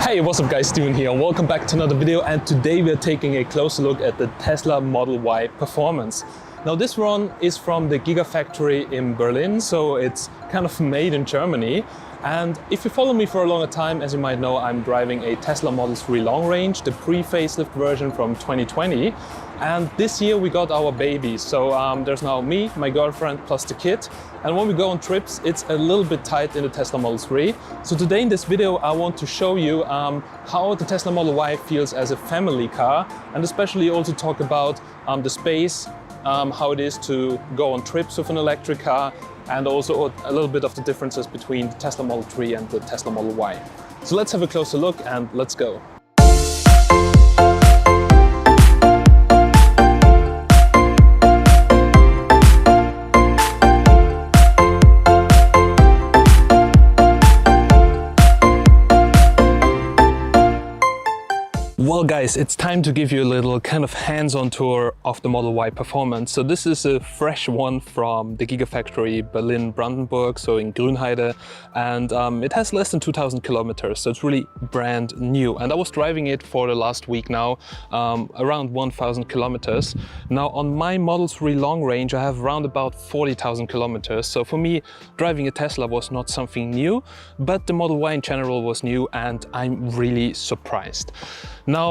Hey, what's up guys, Steven here and welcome back to another video, and today we're taking a closer look at the Tesla Model Y Performance. Now this one is from the Gigafactory in Berlin, so it's kind of made in Germany. And if you follow me for a longer time, as you might know, I'm driving a Tesla Model 3 long range, the pre-facelift version from 2020. And this year we got our baby. So there's now me, my girlfriend, plus the kid. And when we go on trips, it's a little bit tight in the Tesla Model 3. So today in this video, I want to show you how the Tesla Model Y feels as a family car, and especially also talk about the space, how it is to go on trips with an electric car, and also a little bit of the differences between the Tesla Model 3 and the Tesla Model Y. So let's have a closer look and let's go. Well guys, it's time to give you a little kind of hands-on tour of the Model Y Performance. So this is a fresh one from the Gigafactory Berlin-Brandenburg, so in Grünheide, and it has less than 2,000 kilometers, so it's really brand new. And I was driving it for the last week now, around 1,000 kilometers. Now on my Model 3 long range, I have around about 40,000 kilometers. So for me, driving a Tesla was not something new, but the Model Y in general was new, and I'm really surprised. Now,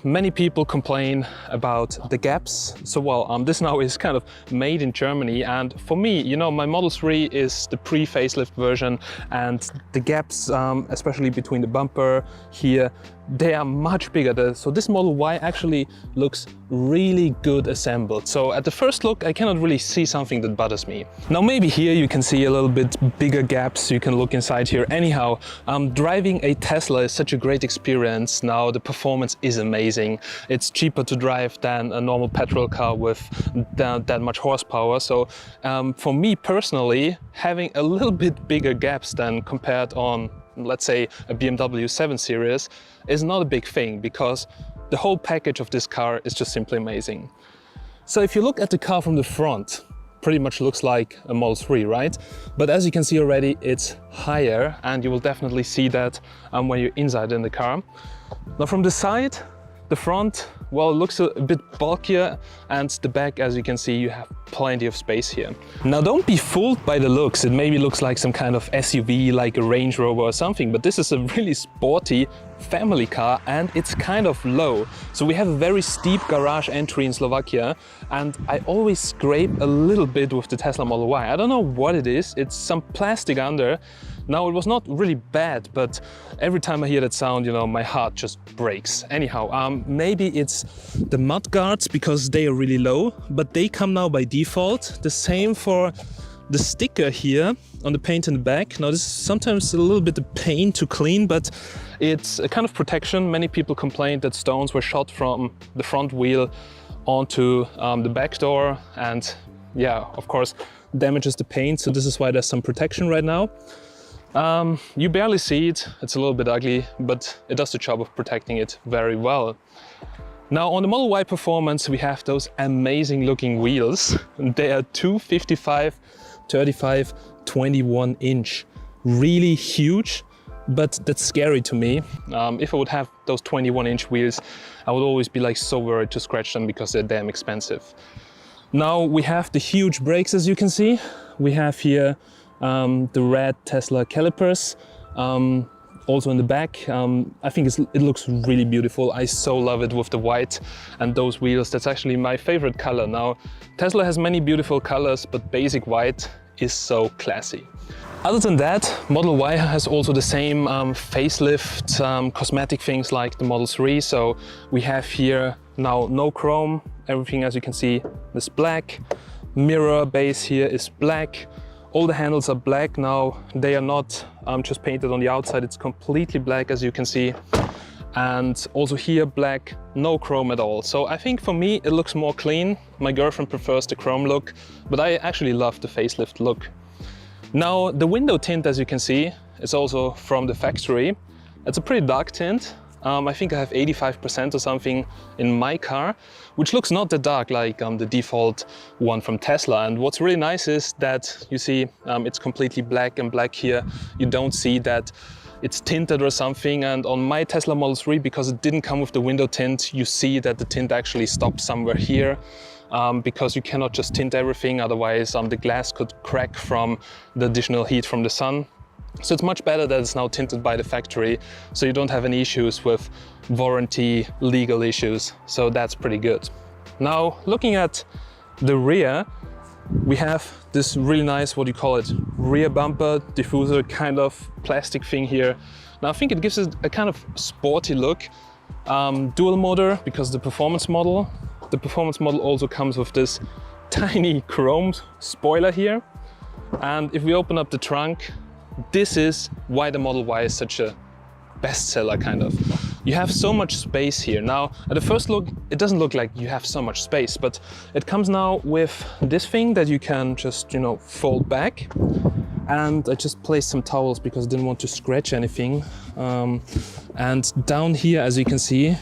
many people complain about the gaps. So, this now is kind of made in Germany. And for me, you know, my Model 3 is the pre-facelift version, and the gaps, especially between the bumper here, they are much bigger. So this Model Y actually looks really good assembled. So at the first look, I cannot really see something that bothers me. Now maybe here you can see a little bit bigger gaps. You can look inside here. Anyhow, driving a Tesla is such a great experience. Now the performance is amazing. It's cheaper to drive than a normal petrol car with that much horsepower. So for me personally, having a little bit bigger gaps than compared on, let's say, a BMW 7 Series is not a big thing, because the whole package of this car is just simply amazing. So if you look at the car from the front, pretty much looks like a Model 3, right? But as you can see already, it's higher, and you will definitely see that when you're inside in the car. Now from the side, the front, well, it looks a bit bulkier, and the back, as you can see, you have plenty of space here. Now don't be fooled by the looks. It maybe looks like some kind of SUV, like a Range Rover or something, but this is a really sporty family car, and it's kind of low. So we have a very steep garage entry in Slovakia, and I always scrape a little bit with the Tesla Model Y. I don't know what it is. It's some plastic under. Now it was not really bad, but every time I hear that sound, you know, my heart just breaks. Anyhow, maybe it's the mud guards, because they are really low, but they come now by default. The same for the sticker here on the paint in the back. Now this is sometimes a little bit of pain to clean, but it's a kind of protection. Many people complained that stones were shot from the front wheel onto the back door, and yeah, of course, damages the paint. So this is why there's some protection right now. You barely see it, it's a little bit ugly, but it does the job of protecting it very well. Now on the Model Y Performance, we have those amazing looking wheels. They are 255, 35, 21 inch. Really huge, but that's scary to me. If I would have those 21 inch wheels, I would always be like so worried to scratch them, because they're damn expensive. Now we have the huge brakes, as you can see. We have here the red Tesla calipers, also in the back. I think it looks really beautiful. I so love it with the white and those wheels. That's actually my favorite color. Now, Tesla has many beautiful colors, but basic white is so classy. Other than that, Model Y has also the same facelift, cosmetic things like the Model 3. So we have here now no chrome. Everything, as you can see, is black. Mirror base here is black. All the handles are black now. They are not just painted on the outside, it's completely black, as you can see. And also here black, no chrome at all. So I think for me it looks more clean. My girlfriend prefers the chrome look, but I actually love the facelift look. Now the window tint, as you can see, is also from the factory. It's a pretty dark tint. I think I have 85% or something in my car, which looks not that dark like the default one from Tesla. And what's really nice is that you see it's completely black, and black here, you don't see that it's tinted or something. And on my Tesla Model 3, because it didn't come with the window tint, you see that the tint actually stops somewhere here. Because you cannot just tint everything, otherwise the glass could crack from the additional heat from the sun. So it's much better that it's now tinted by the factory, so you don't have any issues with warranty, legal issues. So that's pretty good. Now, looking at the rear, we have this really nice, what do you call it, rear bumper diffuser kind of plastic thing here. Now I think it gives it a kind of sporty look. Dual motor, because the performance model also comes with this tiny chrome spoiler here. And if we open up the trunk, this is why the Model Y is such a bestseller, kind of. You have so much space here. Now, at the first look, it doesn't look like you have so much space, but it comes now with this thing that you can just, you know, fold back. And I just placed some towels because I didn't want to scratch anything. And down here, as you can see,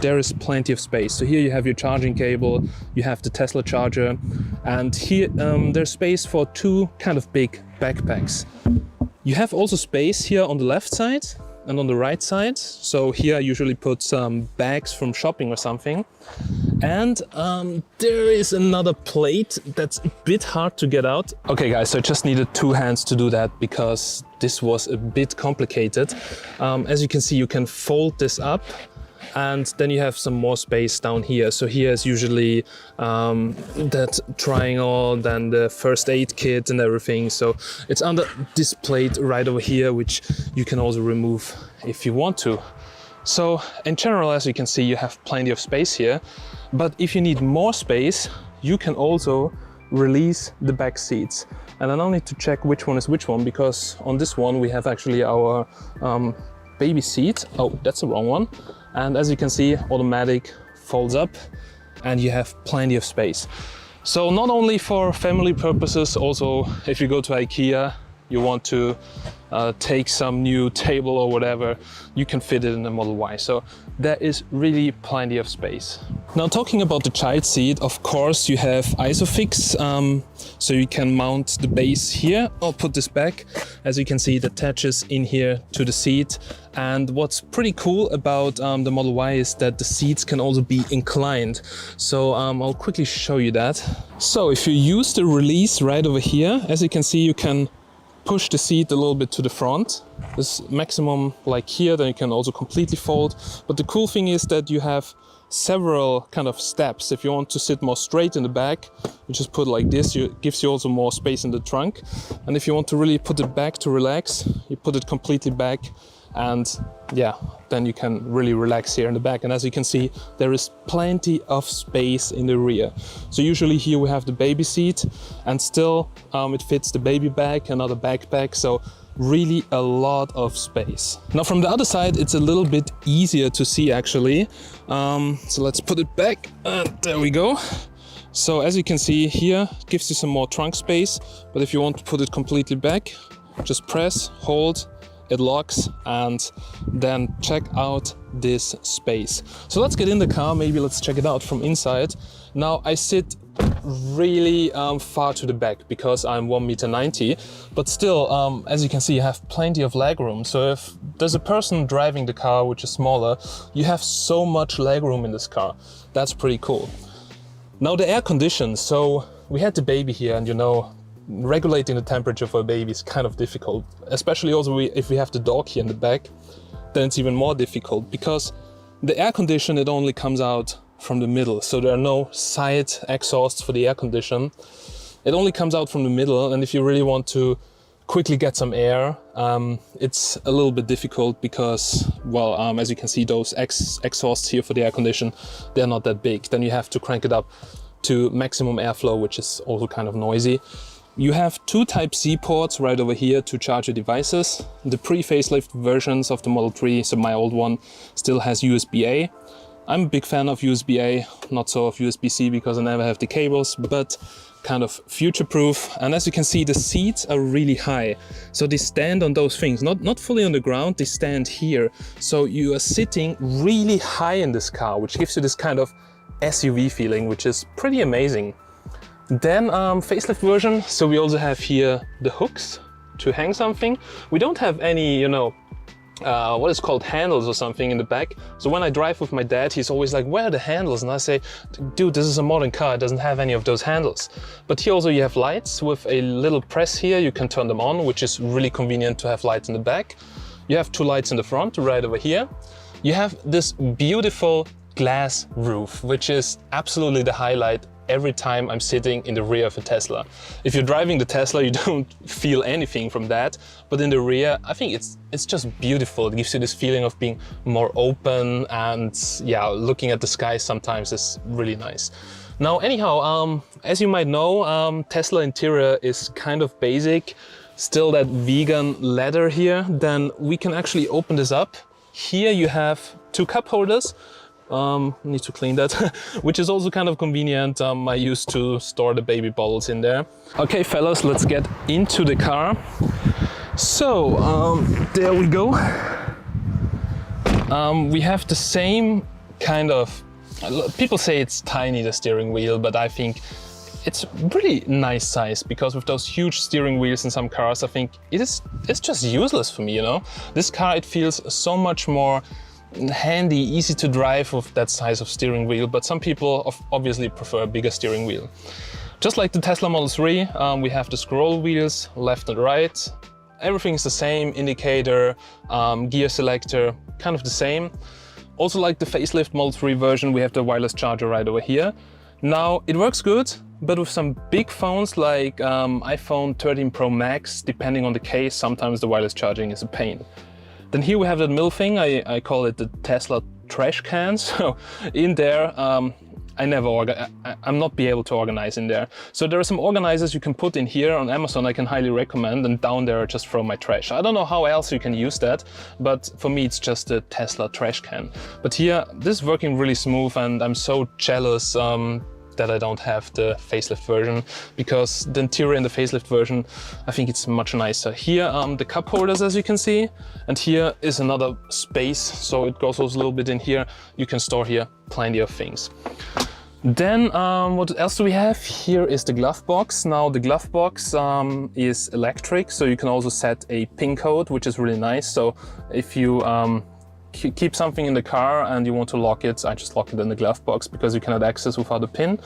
there is plenty of space. So here you have your charging cable, you have the Tesla charger, and here there's space for two kind of big backpacks. You have also space here on the left side and on the right side. So here I usually put some bags from shopping or something. And there is another plate that's a bit hard to get out. Okay guys, so I just needed 2 hands to do that because this was a bit complicated. As you can see, you can fold this up and then you have some more space down here. So here is usually that triangle, then the first aid kit and everything. So it's under this plate right over here, which you can also remove if you want to. So in general, as you can see, you have plenty of space here. But if you need more space, you can also release the back seats. And I now need to check which one is which one, because on this one we have actually our baby seat. Oh, that's the wrong one. And as you can see, automatic folds up and you have plenty of space. So not only for family purposes, also if you go to IKEA, you want to take some new table or whatever, you can fit it in the Model Y. So there is really plenty of space. Now talking about the child seat, of course you have ISOFIX, so you can mount the base here. I'll put this back. As you can see, it attaches in here to the seat. And what's pretty cool about the Model Y is that the seats can also be inclined. So I'll quickly show you that. So if you use the release right over here, as you can see, you can push the seat a little bit to the front. This maximum like here, then you can also completely fold. But the cool thing is that you have several kind of steps. If you want to sit more straight in the back, you just put it like this. It gives you also more space in the trunk. And if you want to really put it back to relax, you put it completely back. And yeah, then you can really relax here in the back. And as you can see, there is plenty of space in the rear. So usually here we have the baby seat, and still it fits the baby bag, another backpack. So really a lot of space. Now from the other side, it's a little bit easier to see actually. So let's put it back, and there we go. So as you can see here, it gives you some more trunk space. But if you want to put it completely back, just press, hold, it locks, and then check out this space. So let's get in the car, maybe let's check it out from inside. Now I sit really far to the back because I'm 1.90 m, but still, as you can see, you have plenty of leg room. So if there's a person driving the car which is smaller, you have so much leg room in this car. That's pretty cool. Now the air condition. So we had the baby here, and you know, regulating the temperature for a baby is kind of difficult, especially also if we have the dog here in the back. Then it's even more difficult because the air condition, it only comes out from the middle, so there are no side exhausts for the air condition. It only comes out from the middle, and if you really want to quickly get some air, it's a little bit difficult because, well, as you can see, those exhausts here for the air condition, they're not that big. Then you have to crank it up to maximum airflow, which is also kind of noisy. You have 2 Type-C ports right over here to charge your devices. The pre-facelift versions of the Model 3, so my old one, still has USB-A. I'm a big fan of USB-A, not so of USB-C because I never have the cables, but kind of future-proof. And as you can see, the seats are really high. So they stand on those things, not fully on the ground, they stand here. So you are sitting really high in this car, which gives you this kind of SUV feeling, which is pretty amazing. Then facelift version, so we also have here the hooks to hang something. We don't have any, you know, what is called handles or something in the back. So when I drive with my dad, he's always like, where are the handles? And I say, dude, this is a modern car, it doesn't have any of those handles. But here also you have lights with a little press here, you can turn them on, which is really convenient to have lights in the back. You have two lights in the front, right over here. You have this beautiful glass roof, which is absolutely the highlight every time I'm sitting in the rear of a Tesla. If you're driving the Tesla, you don't feel anything from that, but in the rear, I think it's just beautiful. It gives you this feeling of being more open, and yeah, looking at the sky sometimes is really nice. Now, anyhow, as you might know, Tesla interior is kind of basic, still that vegan leather here. Then we can actually open this up. Here you have two cup holders. Need to clean that, which is also kind of convenient. I used to store the baby bottles in there. Okay, fellas, let's get into the car. So, there we go. We have the same kind of, people say it's tiny, the steering wheel, but I think it's really nice size, because with those huge steering wheels in some cars, I think it's just useless for me, you know? This car, it feels so much more handy, easy to drive with that size of steering wheel, but some people obviously prefer a bigger steering wheel. Just like the Tesla Model 3, we have the scroll wheels, left and right. Everything's the same, indicator, gear selector, kind of the same. Also like the facelift Model 3 version, we have the wireless charger right over here. Now, it works good, but with some big phones like iPhone 13 Pro Max, depending on the case, sometimes the wireless charging is a pain. Then here we have that middle thing, I call it the Tesla trash can. So in there, I'm not be able to organize in there. So there are some organizers you can put in here on Amazon I can highly recommend, and down there I just throw my trash. I don't know how else you can use that, but for me it's just a Tesla trash can. But here, this is working really smooth, and I'm so jealous that I don't have the facelift version, because the interior in the facelift version, I think it's much nicer. Here the cup holders, as you can see, and here is another space, so it goes also a little bit in here. You can store here plenty of things. Then what else do we have? Here is the glove box. Now the glove box is electric, so you can also set a PIN code, which is really nice. So if you keep something in the car and you want to lock it, I just lock it in the glove box, because you cannot access without a pin.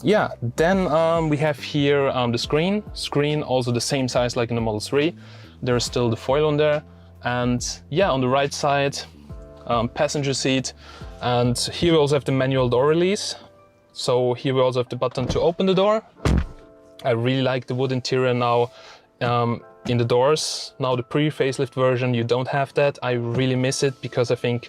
Yeah, then we have here the screen, also the same size like in the Model 3. There is still the foil on there, and yeah, on the right side, passenger seat, and here we also have the manual door release. So here we also have the button to open the door. I really like the wood interior now. In the doors. Now the pre-facelift version, you don't have that. I really miss it, because I think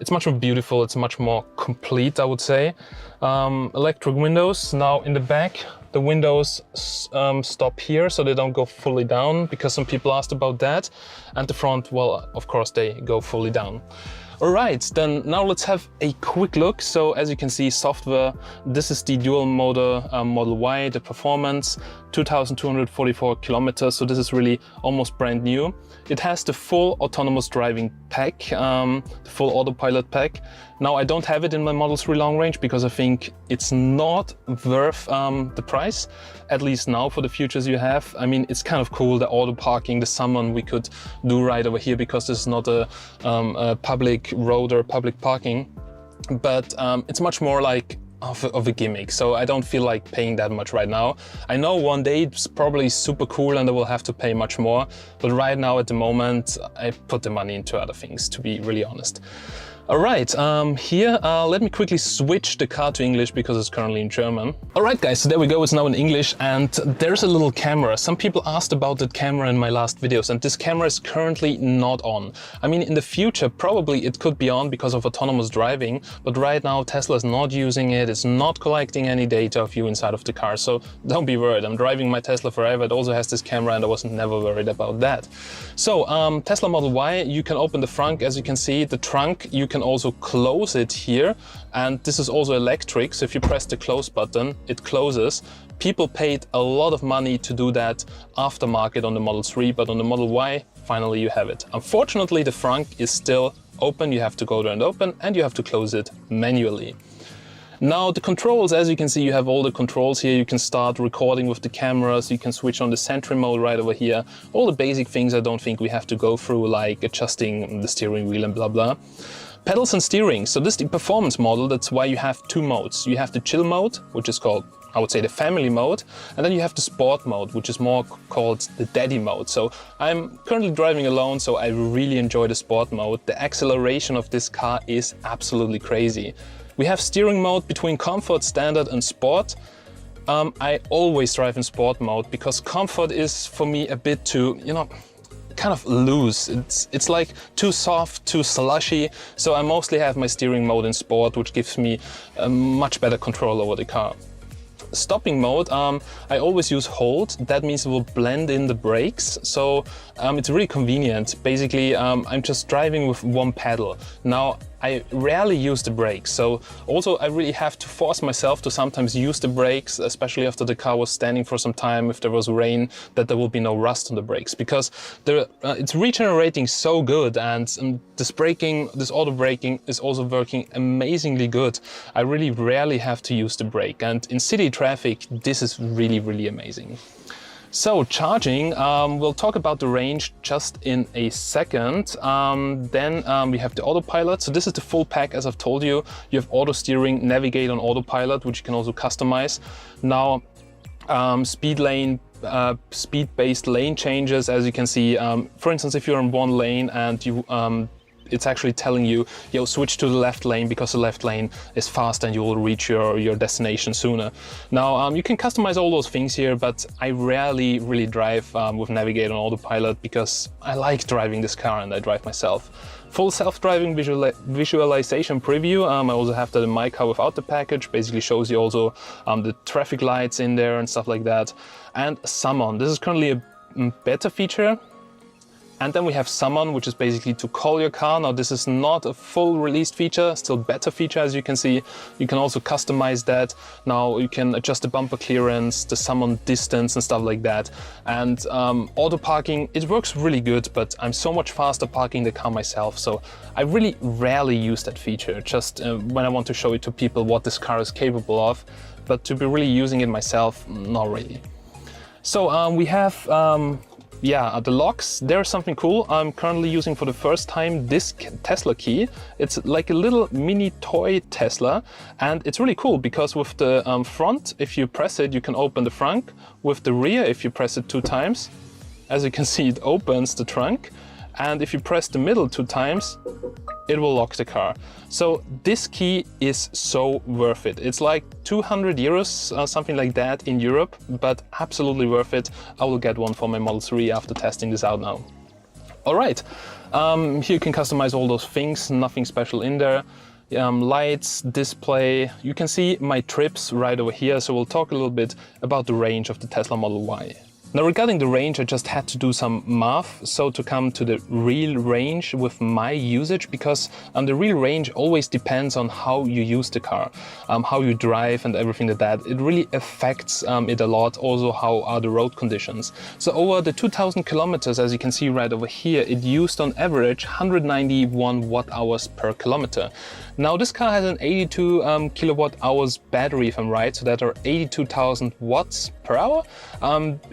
it's much more beautiful, it's much more complete, I would say. Electric windows. Now in the back, the windows stop here, so they don't go fully down, because some people asked about that. And the front, well, of course, they go fully down. All right, then now let's have a quick look. So as you can see, software, this is the dual motor Model Y, the performance, 2,244 kilometers. So this is really almost brand new. It has the full autonomous driving pack, the full autopilot pack. Now I don't have it in my Model 3 long range, because I think it's not worth the price, at least now for the features you have. I mean, it's kind of cool, the auto parking, the summon we could do right over here, because this is not a public road or public parking, but it's much more like of a gimmick, so I don't feel like paying that much right now. I know one day it's probably super cool and I will have to pay much more, but right now at the moment I put the money into other things, to be really honest. All right, here, let me quickly switch the car to English, because it's currently in German. All right, guys, so there we go, it's now in English, and there's a little camera. Some people asked about that camera in my last videos, and this camera is currently not on. I mean, in the future, probably it could be on because of autonomous driving, but right now Tesla is not using it, it's not collecting any data of you inside of the car, so don't be worried. I'm driving my Tesla forever, it also has this camera, and I was never worried about that. So, Tesla Model Y, you can open the front, as you can see, the trunk, you can also close it here, and this is also electric, so if you press the close button it closes. People paid a lot of money to do that aftermarket on the Model 3, but on the Model Y finally you have it. Unfortunately the front is still open, you have to go there and open, and you have to close it manually. Now the controls, as you can see, you have all the controls here. You can start recording with the cameras, you can switch on the Sentry mode right over here. All the basic things I don't think we have to go through, like adjusting the steering wheel and blah blah. Pedals and steering, so this is the performance model, that's why you have two modes. You have the chill mode, which is called, I would say, the family mode, and then you have the sport mode, which is more called the daddy mode. So I'm currently driving alone, so I really enjoy the sport mode. The acceleration of this car is absolutely crazy. We have steering mode between comfort, standard and sport. I always drive in sport mode because comfort is for me a bit too, you know, kind of loose. It's like too soft, too slushy. So I mostly have my steering mode in sport, which gives me a much better control over the car. Stopping mode, I always use hold. That means it will blend in the brakes. So it's really convenient. Basically, I'm just driving with one pedal. Now, I rarely use the brakes, so also I really have to force myself to sometimes use the brakes, especially after the car was standing for some time, if there was rain, that there will be no rust on the brakes, because it's regenerating so good, and this auto braking is also working amazingly good. I really rarely have to use the brake, and in city traffic this is really, really amazing. So charging, we'll talk about the range just in a second. Then we have the autopilot. So this is the full pack, as I've told you. You have auto steering, navigate on autopilot, which you can also customize. Now, speed-based lane changes, as you can see. For instance, if you're in one lane and you it's actually telling you, yo, switch to the left lane because the left lane is fast and you will reach your destination sooner. Now, you can customize all those things here, but I rarely really drive with Navigate on autopilot because I like driving this car and I drive myself. Full self-driving visualization preview. I also have that in my car without the package. Basically shows you also the traffic lights in there and stuff like that. And Summon. This is currently a beta feature. And then we have Summon, which is basically to call your car. Now this is not a full released feature, still beta feature, as you can see. You can also customize that. Now you can adjust the bumper clearance, the summon distance and stuff like that. And auto parking, it works really good, but I'm so much faster parking the car myself. So I really rarely use that feature, just when I want to show it to people what this car is capable of. But to be really using it myself, not really. So we have the locks. There's something cool. I'm currently using for the first time this Tesla key. It's like a little mini toy Tesla, and it's really cool because with the front, if you press it, you can open the trunk. With the rear, if you press it 2 times, as you can see, it opens the trunk. And if you press the middle 2 times, it will lock the car. So this key is so worth it. It's like 200 euros, something like that in Europe, but absolutely worth it. I will get one for my Model 3 after testing this out now. All right, here you can customize all those things, nothing special in there. Lights, display, you can see my trips right over here. So we'll talk a little bit about the range of the Tesla Model Y. Now regarding the range, I just had to do some math, so to come to the real range with my usage, because the real range always depends on how you use the car, how you drive and everything like that. It really affects it a lot, also how are the road conditions. So over the 2000 kilometers, as you can see right over here, it used on average 191 watt-hours per kilometer. Now this car has an 82 kilowatt hours battery, if I'm right, so that are 82,000 watts per hour.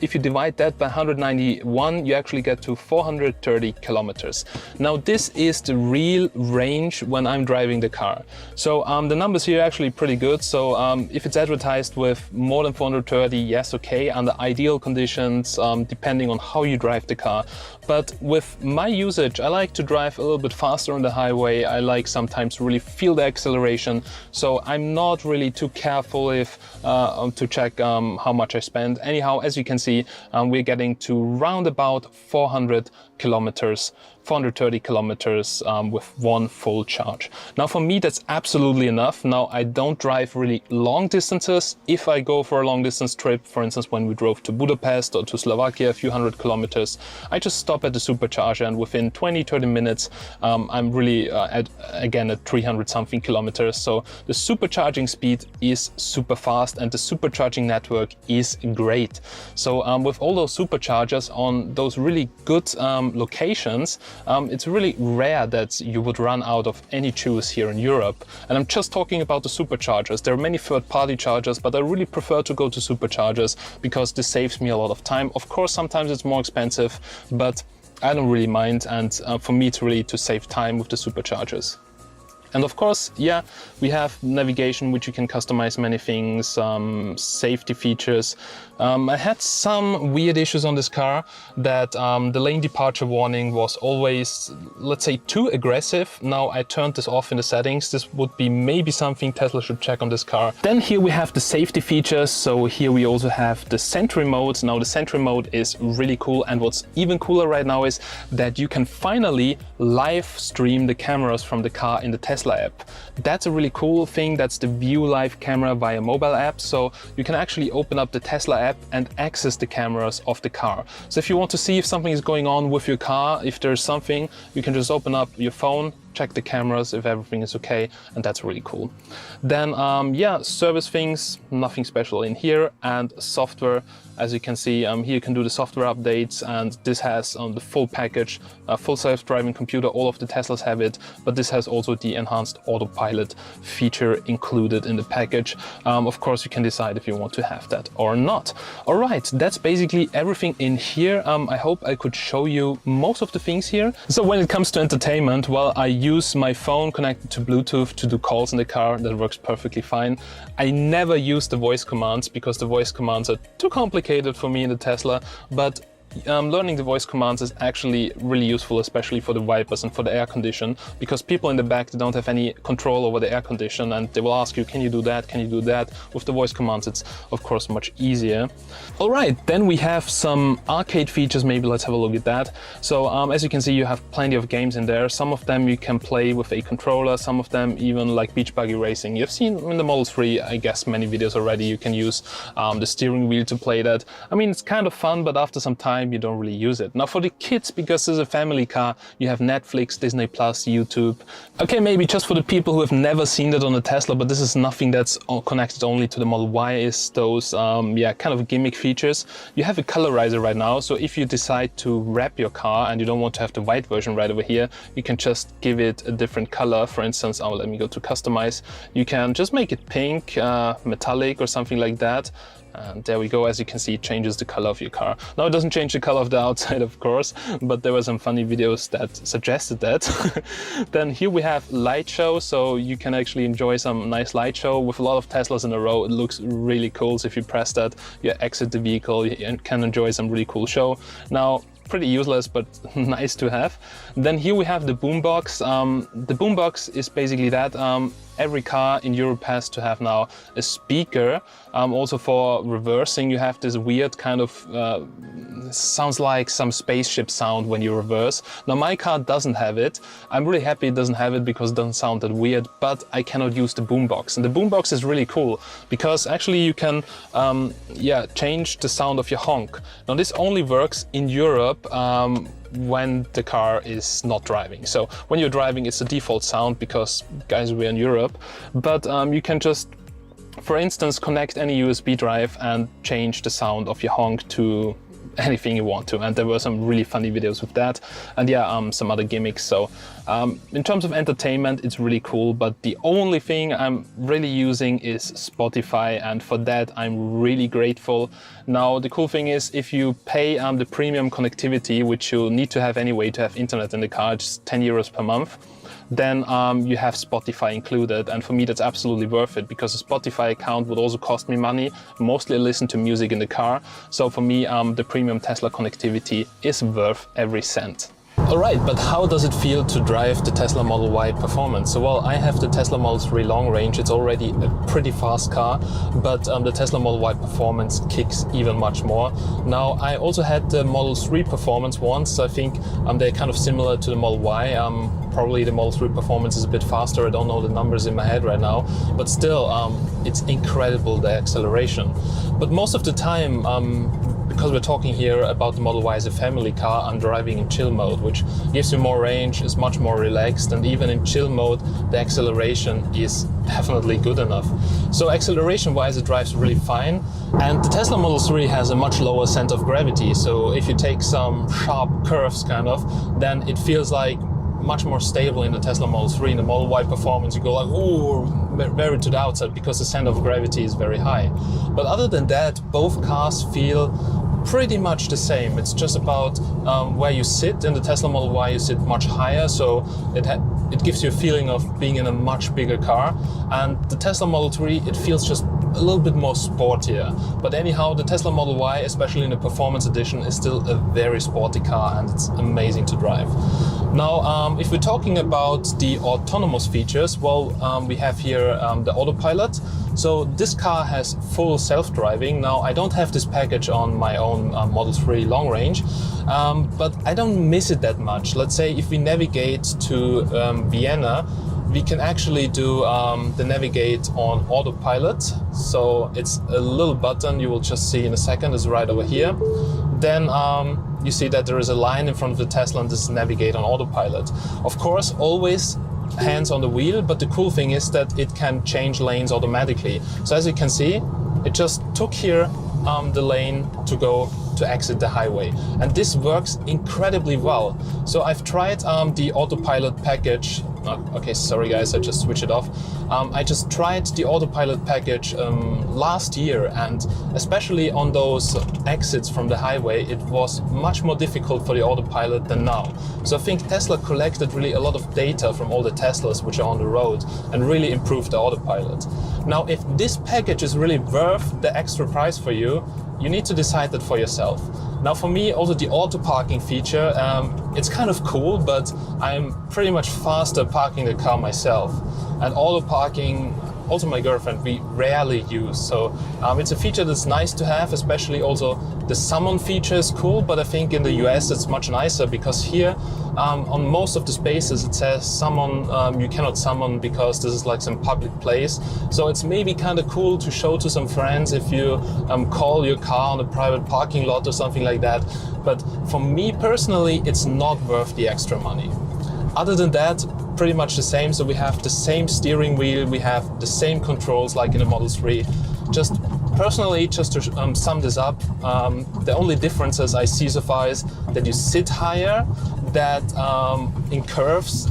If you divide that by 191, you actually get to 430 kilometers. Now this is the real range when I'm driving the car. So the numbers here are actually pretty good. So if it's advertised with more than 430, yes, okay, under ideal conditions, depending on how you drive the car. But with my usage, I like to drive a little bit faster on the highway. I like sometimes really feel the acceleration. So I'm not really too careful if to check how much I spend. Anyhow, as you can see, we're getting to round about 400 kilometers, 430 kilometers with one full charge. Now for me, that's absolutely enough. Now I don't drive really long distances. If I go for a long distance trip, for instance, when we drove to Budapest or to Slovakia, a few hundred kilometers, I just stop at the supercharger and within 20-30 minutes, I'm really again at 300 something kilometers. So the supercharging speed is super fast and the supercharging network is great. So with all those superchargers on those really good locations, it's really rare that you would run out of any juice here in Europe. And I'm just talking about the superchargers. There are many third-party chargers, but I really prefer to go to superchargers because this saves me a lot of time. Of course, sometimes it's more expensive, but I don't really mind. And for me, it's really to save time with the superchargers. And of course, yeah, we have navigation, which you can customize many things, safety features. I had some weird issues on this car that the lane departure warning was always, let's say, too aggressive. Now I turned this off in the settings. This would be maybe something Tesla should check on this car. Then here we have the safety features. So here we also have the Sentry mode. Now the Sentry mode is really cool. And what's even cooler right now is that you can finally live stream the cameras from the car in the Tesla app. That's a really cool thing. That's the View Live camera via mobile app. So you can actually open up the Tesla app and access the cameras of the car. So if you want to see if something is going on with your car, if there's something, you can just open up your phone, check the cameras if everything is okay, and that's really cool. Then yeah, service things, nothing special in here, and software. As you can see, here you can do the software updates, and this has the full package, full self-driving computer. All of the Teslas have it, but this has also the enhanced autopilot feature included in the package. Of course, you can decide if you want to have that or not. All right, that's basically everything in here. I hope I could show you most of the things here. So when it comes to entertainment, well, I use my phone connected to Bluetooth to do calls in the car. That works perfectly fine. I never use the voice commands because the voice commands are too complicated for me in the Tesla, but learning the voice commands is actually really useful, especially for the wipers and for the air condition, because people in the back, they don't have any control over the air condition, and they will ask you, can you do that? Can you do that? With the voice commands, it's of course much easier. All right, then we have some arcade features. Maybe let's have a look at that. So as you can see, you have plenty of games in there. Some of them you can play with a controller, some of them even like beach buggy racing. You've seen in the Model 3, I guess, many videos already. You can use the steering wheel to play that. I mean, it's kind of fun, but after some time, you don't really use it. Now for the kids, because this is a family car, you have Netflix, Disney Plus, YouTube. Okay, maybe just for the people who have never seen that on a Tesla, but this is nothing that's connected only to the Model Y, is those yeah, kind of gimmick features. You have a colorizer right now, so if you decide to wrap your car and you don't want to have the white version right over here, you can just give it a different color. For instance, let me go to customize. You can just make it pink, metallic or something like that. And there we go. As you can see, it changes the color of your car. Now it doesn't change the color of the outside, of course, but there were some funny videos that suggested that. Then here we have light show, so you can actually enjoy some nice light show with a lot of Teslas in a row. It looks really cool. So if you press that, you exit the vehicle, you can enjoy some really cool show. Now, pretty useless, but nice to have. Then here we have the boombox. The boombox is basically that. Every car in Europe has to have now a speaker. Also for reversing, you have this weird kind of, sounds like some spaceship sound when you reverse. Now my car doesn't have it. I'm really happy it doesn't have it because it doesn't sound that weird, but I cannot use the boombox. And the boombox is really cool because actually you can yeah, change the sound of your honk. Now this only works in Europe when the car is not driving. So when you're driving, it's the default sound because, guys, we're in Europe. But you can just, for instance, connect any USB drive and change the sound of your honk to anything you want to. And there were some really funny videos with that. And yeah, some other gimmicks. So in terms of entertainment, it's really cool. But the only thing I'm really using is Spotify. And for that, I'm really grateful. Now, the cool thing is if you pay the premium connectivity, which you need to have anyway to have internet in the car, it's 10 euros per month. Then you have Spotify included. And for me, that's absolutely worth it because a Spotify account would also cost me money. Mostly I listen to music in the car. So for me, the premium Tesla connectivity is worth every cent. All right, but how does it feel to drive the Tesla Model Y Performance? So, well, I have the Tesla Model 3 long range. It's already a pretty fast car, but the Tesla Model Y Performance kicks even much more. Now, I also had the Model 3 Performance once. I think they're kind of similar to the Model Y. Probably the Model 3 Performance is a bit faster. I don't know the numbers in my head right now, but still, it's incredible, the acceleration. But most of the time, because we're talking here about the Model Y as a family car, I'm driving in chill mode, which gives you more range, is much more relaxed, and even in chill mode, the acceleration is definitely good enough. So acceleration-wise, it drives really fine. And the Tesla Model 3 has a much lower center of gravity. So if you take some sharp curves kind of, then it feels like much more stable in the Tesla Model 3. In the Model Y performance, you go like, ooh, very to the outside because the center of gravity is very high. But other than that, both cars feel pretty much the same. It's just about where you sit. In the Tesla Model Y, you sit much higher, so it gives you a feeling of being in a much bigger car. And the Tesla Model 3, it feels just a little bit more sportier. But anyhow, the Tesla Model Y, especially in the Performance Edition, is still a very sporty car, and it's amazing to drive. Now, if we're talking about the autonomous features, well, we have here the autopilot. So this car has full self-driving. Now, I don't have this package on my own Model 3 long range, but I don't miss it that much. Let's say if we navigate to Vienna, we can actually do the navigate on autopilot. So it's a little button you will just see in a second, it's right over here. Then you see that there is a line in front of the Tesla and this is navigate on autopilot. Of course, always hands on the wheel, but the cool thing is that it can change lanes automatically. So as you can see, it just took here the lane to exit the highway, and this works incredibly well. So I've tried the autopilot package. Okay, sorry guys, I just switched it off. I just tried the autopilot package last year, and especially on those exits from the highway, it was much more difficult for the autopilot than now. So I think Tesla collected really a lot of data from all the Teslas which are on the road and really improved the autopilot. Now, if this package is really worth the extra price for you, you need to decide that for yourself. Now, for me, also the auto parking feature, it's kind of cool, but I'm pretty much faster parking the car myself. And auto parking, also my girlfriend, we rarely use. So it's a feature that's nice to have, especially also the summon feature is cool, but I think in the US it's much nicer because here on most of the spaces it says summon, you cannot summon because this is like some public place. So it's maybe kind of cool to show to some friends if you call your car on a private parking lot or something like that. But for me personally, it's not worth the extra money. Other than that, pretty much the same. So we have the same steering wheel, we have the same controls like in the Model 3. Just personally, just to sum this up, the only differences I see so far is that you sit higher, that in curves,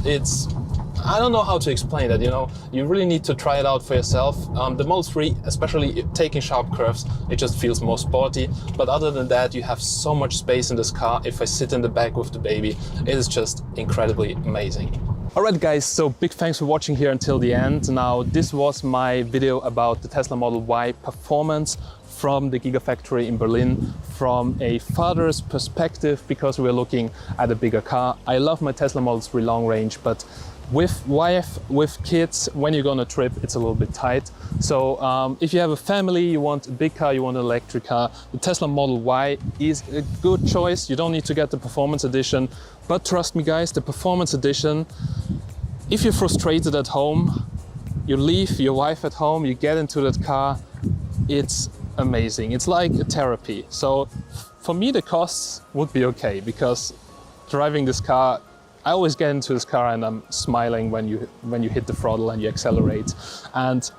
I don't know how to explain that, you know, you really need to try it out for yourself. The Model 3, especially taking sharp curves, it just feels more sporty. But other than that, you have so much space in this car. If I sit in the back with the baby, it is just incredibly amazing. Alright guys, so big thanks for watching here until the end. Now, this was my video about the Tesla Model Y performance from the Gigafactory in Berlin from a father's perspective, because we're looking at a bigger car. I love my Tesla Model 3 long range, but with wife, with kids, when you're gonna trip, it's a little bit tight. So if you have a family, you want a big car, you want an electric car, the Tesla Model Y is a good choice. You don't need to get the Performance Edition, but trust me guys, the Performance Edition, if you're frustrated at home, you leave your wife at home, you get into that car, it's amazing. It's like a therapy. So for me, the costs would be okay, because driving this car, I always get into this car and I'm smiling when you hit the throttle and you accelerate. And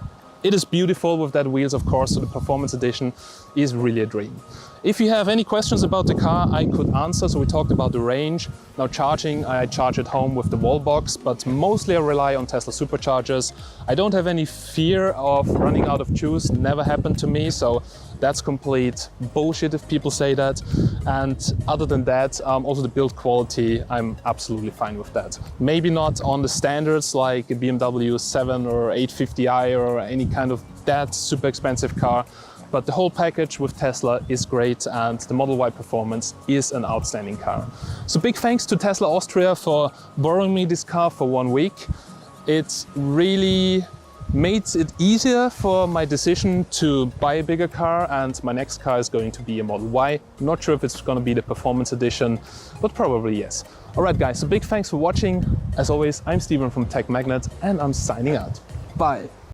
it is beautiful with that wheels, of course, so the Performance Edition is really a dream. If you have any questions about the car, I could answer. So we talked about the range. Now charging, I charge at home with the wall box, but mostly I rely on Tesla superchargers. I don't have any fear of running out of juice, never happened to me, so that's complete bullshit if people say that. And other than that, also the build quality, I'm absolutely fine with that. Maybe not on the standards like a BMW 7 or 850i or any kind of that super expensive car, but the whole package with Tesla is great, and the Model Y Performance is an outstanding car. So big thanks to Tesla Austria for borrowing me this car for 1 week. It really made it easier for my decision to buy a bigger car, and my next car is going to be a Model Y. I'm not sure if it's going to be the Performance Edition, but probably yes. Alright guys, so big thanks for watching. As always, I'm Steven from Tech Magnet and I'm signing out. Bye!